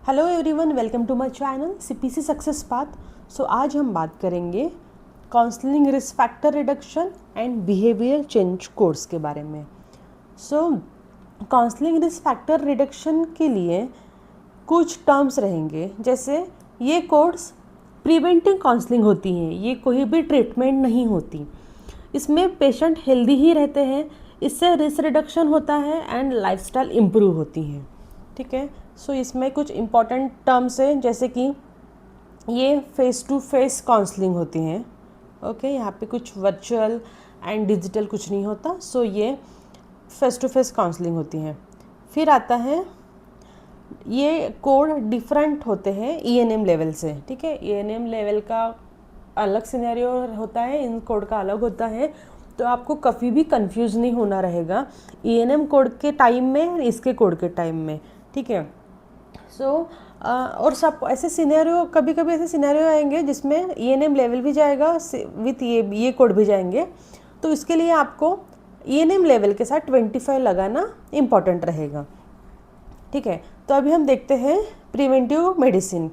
Hello everyone, welcome to my channel CPC success path. So आज हम बात करेंगे counselling risk factor reduction and behaviour change course के बारे में। So counselling risk factor reduction के लिए कुछ टर्म्स रहेंगे, जैसे ये कोर्स प्रिवेंटिव काउंसलिंग होती हैं, ये कोई भी ट्रीटमेंट नहीं होती। इसमें पेशेंट हेल्दी ही रहते हैं, इससे रिस्क रिडक्शन होता है एंड लाइफस्टाइल इम्प्रूव होती हैं। ठीक है, सो इसमें कुछ इम्पॉर्टेंट टर्म्स हैं, जैसे कि ये फेस टू फेस काउंसलिंग होती हैं। ओके, यहाँ पे कुछ वर्चुअल एंड डिजिटल कुछ नहीं होता। सो ये फेस टू फेस काउंसलिंग होती हैं। फिर आता है, ये कोड डिफरेंट होते हैं ईएनएम लेवल से। ठीक है, ईएनएम लेवल का अलग सिनेरियो होता है, इन कोड का अलग होता है, तो आपको कभी भी कंफ्यूज नहीं होना रहेगा ईएनएम कोड के टाइम में, इसके कोड के टाइम में। ठीक है, सो और सब ऐसे सिनेरियो, कभी कभी ऐसे सिनेरियो आएंगे जिसमें ईएनएम लेवल भी जाएगा विथ ये कोड भी जाएंगे, तो इसके लिए आपको ईएनएम लेवल के साथ 25 लगाना इम्पॉर्टेंट रहेगा। ठीक है, तो अभी हम देखते हैं प्रिवेंटिव मेडिसिन,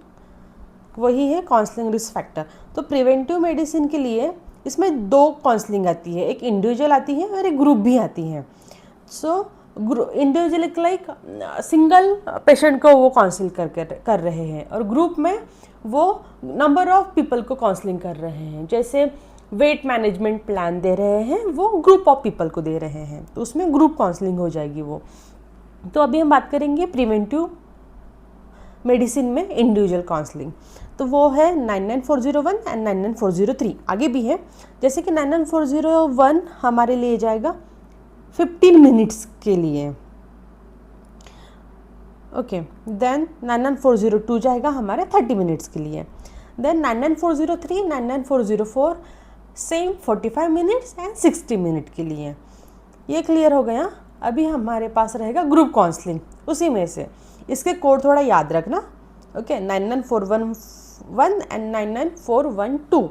वही है काउंसलिंग रिस्क फैक्टर। तो प्रिवेंटिव मेडिसिन के लिए इसमें दो काउंसलिंग आती है, एक इंडिविजुअल आती है और एक ग्रुप भी आती है। So individual like single patient को वो काउंसिल कर रहे हैं, और ग्रुप में वो नंबर ऑफ पीपल को काउंसलिंग कर रहे हैं। जैसे वेट मैनेजमेंट प्लान दे रहे हैं, वो ग्रुप ऑफ पीपल को दे रहे हैं, तो उसमें ग्रुप काउंसलिंग हो जाएगी वो। तो अभी हम बात करेंगे प्रिवेंटिव मेडिसिन में इंडिविजुअल काउंसलिंग, तो वो है 99401 एंड 99403। आगे भी है, जैसे कि 99401 हमारे लिए जाएगा 15 मिनट्स के लिए। ओके, देन 99402 जाएगा हमारे 30 मिनट्स के लिए। Then 99403 99404 same 45 minutes and 60 minute के लिए। ये क्लियर हो गया। अभी हमारे पास रहेगा ग्रुप काउंसलिंग, उसी में से इसके कोड थोड़ा याद रखना। Okay, 99411 and 99412।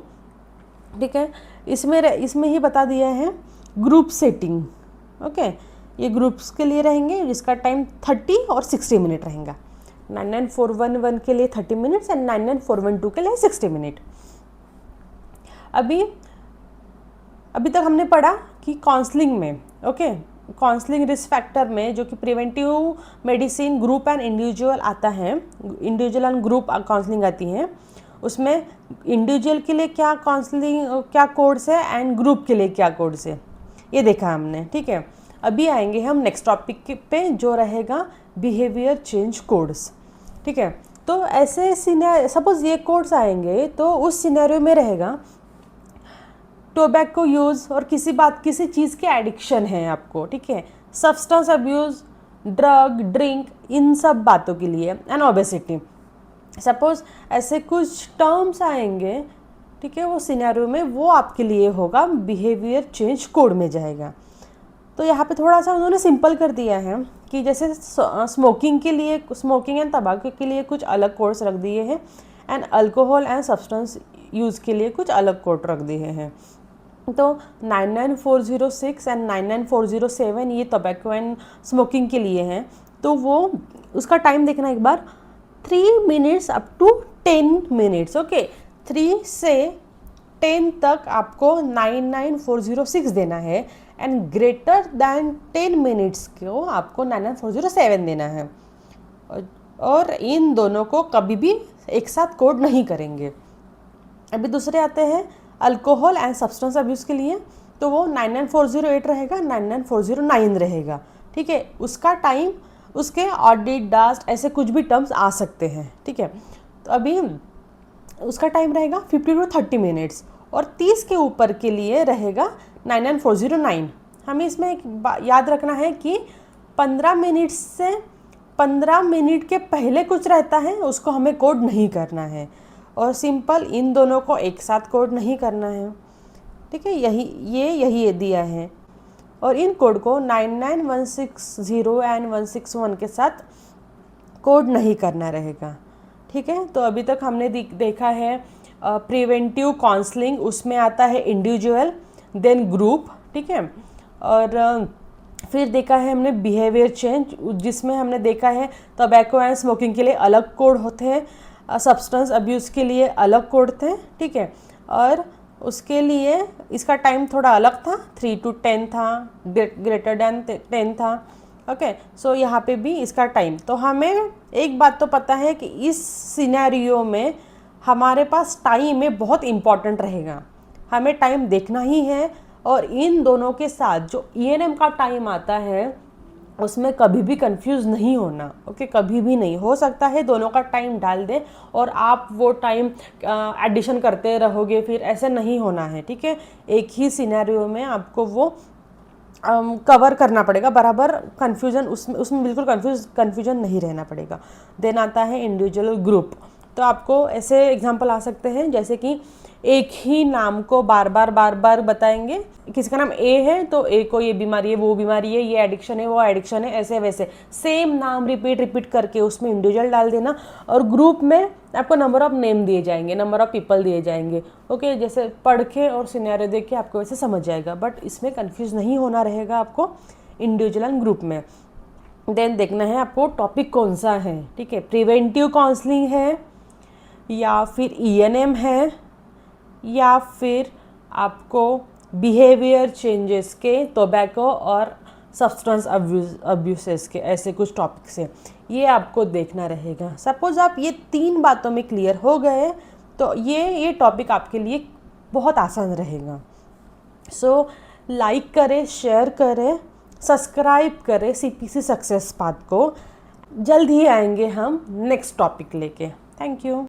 ठीक है, इसमें ही बता दिया है ग्रुप सेटिंग। ओके, ये ग्रुप्स के लिए रहेंगे, जिसका टाइम 30 और 60 मिनट रहेगा। 99411 के लिए 30 मिनट्स एंड 99412 के लिए 60 मिनट। अभी तक हमने पढ़ा कि काउंसलिंग में, ओके, काउंसलिंग रिस्क फैक्टर में जो कि preventive medicine group and individual आता है, इंडिविजुअल एंड ग्रुप काउंसलिंग आती है, उसमें इंडिविजुअल के लिए क्या काउंसलिंग, क्या कोड्स है, एंड ग्रुप के लिए क्या कोड्स है, ये देखा हमने। ठीक है, अभी आएंगे हम नेक्स्ट टॉपिक पे, जो रहेगा बिहेवियर चेंज कोड्स। ठीक है, तो ऐसे सपोज ये कोड्स आएंगे, तो उस सिनेरियो में रहेगा टोबैको यूज़ और किसी चीज़ के एडिक्शन है आपको। ठीक है, सब्सटेंस अब्यूज़, ड्रग, ड्रिंक, इन सब बातों के लिए, एंड ओबेसिटी। सपोज ऐसे कुछ टर्म्स आएंगे, ठीक है, वो सिनेरियो में वो आपके लिए होगा बिहेवियर चेंज कोड में जाएगा। तो यहाँ पे थोड़ा सा उन्होंने सिंपल कर दिया है कि जैसे स्मोकिंग के लिए, स्मोकिंग एंड तंबाकू के लिए कुछ अलग कोड्स रख दिए हैं, and alcohol and substance use के लिए कुछ अलग कोड रख दिए हैं। तो 99406 एंड 99407 ये टोबैको एंड स्मोकिंग के लिए हैं, तो वो उसका टाइम देखना एक बार, 3 minutes up to 10 minutes. Okay, 3 से 10 तक आपको 99406 देना है, एंड ग्रेटर दैन 10 मिनट्स को आपको 99407 देना है, और इन दोनों को कभी भी एक साथ कोड नहीं करेंगे। अभी दूसरे आते हैं अल्कोहल एंड सब्सटेंस अब्यूज़ के लिए, तो वो 99408 रहेगा, 99409 रहेगा। ठीक है, उसका टाइम, उसके ऑडिट, डास्ट, ऐसे कुछ भी टर्म्स आ सकते हैं। ठीक है, तो अभी उसका टाइम रहेगा 50 to 30 मिनट्स, और 30 के ऊपर के लिए रहेगा 99409। हमें इसमें एक याद रखना है कि 15 मिनट से 15 मिनट के पहले कुछ रहता है, उसको हमें कोड नहीं करना है, और सिंपल इन दोनों को एक साथ कोड नहीं करना है। ठीक है, यही दिया है, और इन कोड को 99160 एंड 161 के साथ कोड नहीं करना रहेगा। ठीक है, तो अभी तक हमने देखा है प्रिवेंटिव काउंसलिंग, उसमें आता है इंडिविजुअल, देन ग्रुप। ठीक है, और फिर देखा है हमने बिहेवियर चेंज, जिसमें हमने देखा है टोबैको एंड स्मोकिंग के लिए अलग कोड होते हैं, सब्सटेंस अब्यूज़ के लिए अलग कोड थे, ठीक है। और उसके लिए इसका टाइम थोड़ा अलग था, 3 to 10 था, ग्रेटर देन 10 था, ओके। सो यहाँ पे भी इसका टाइम, तो हमें एक बात तो पता है कि इस सिनेरियो में हमारे पास टाइम में बहुत इम्पॉर्टेंट रहेगा, हमें टाइम देखना ही है। और इन दोनों के साथ जो ENM का टाइम आता है उसमें कभी भी कंफ्यूज नहीं होना, ओके, कभी भी नहीं। हो सकता है दोनों का टाइम डाल दे और आप वो टाइम एडिशन करते रहोगे, फिर ऐसे नहीं होना है, ठीक है। एक ही सिनेरियो में आपको वो कवर करना पड़ेगा बराबर, कन्फ्यूजन उसमें बिल्कुल कन्फ्यूजन नहीं रहना पड़ेगा। देन आता है इंडिविजुअल ग्रुप। तो आपको ऐसे एग्जांपल आ सकते हैं जैसे कि एक ही नाम को बार बार बताएंगे, किसी का नाम ए है तो ए को ये बीमारी है, वो बीमारी है, ये एडिक्शन है, वो एडिक्शन है, ऐसे वैसे सेम नाम रिपीट करके उसमें इंडिविजुअल डाल देना। और ग्रुप में आपको नंबर ऑफ नेम दिए जाएंगे, नंबर ऑफ पीपल दिए जाएंगे, ओके। जैसे पढ़ के और सिनेरियो देख के आपको वैसे समझ जाएगा, बट इसमें कंफ्यूज नहीं होना रहेगा आपको इंडिविजुअल एंड ग्रुप में। देन देखना है आपको टॉपिक कौन सा है, ठीक है, प्रिवेंटिव काउंसलिंग है या फिर ENM है या फिर आपको बिहेवियर चेंजेस के, टोबैको और सब्सटेंस अब्यूसेस के, ऐसे कुछ टॉपिक्स हैं, ये आपको देखना रहेगा। सपोज आप ये 3 बातों में क्लियर हो गए तो ये टॉपिक आपके लिए बहुत आसान रहेगा। सो लाइक करें, शेयर करें, सब्सक्राइब करें CPC सक्सेस पाथ को। जल्द ही आएंगे हम नेक्स्ट टॉपिक लेके। Thank you.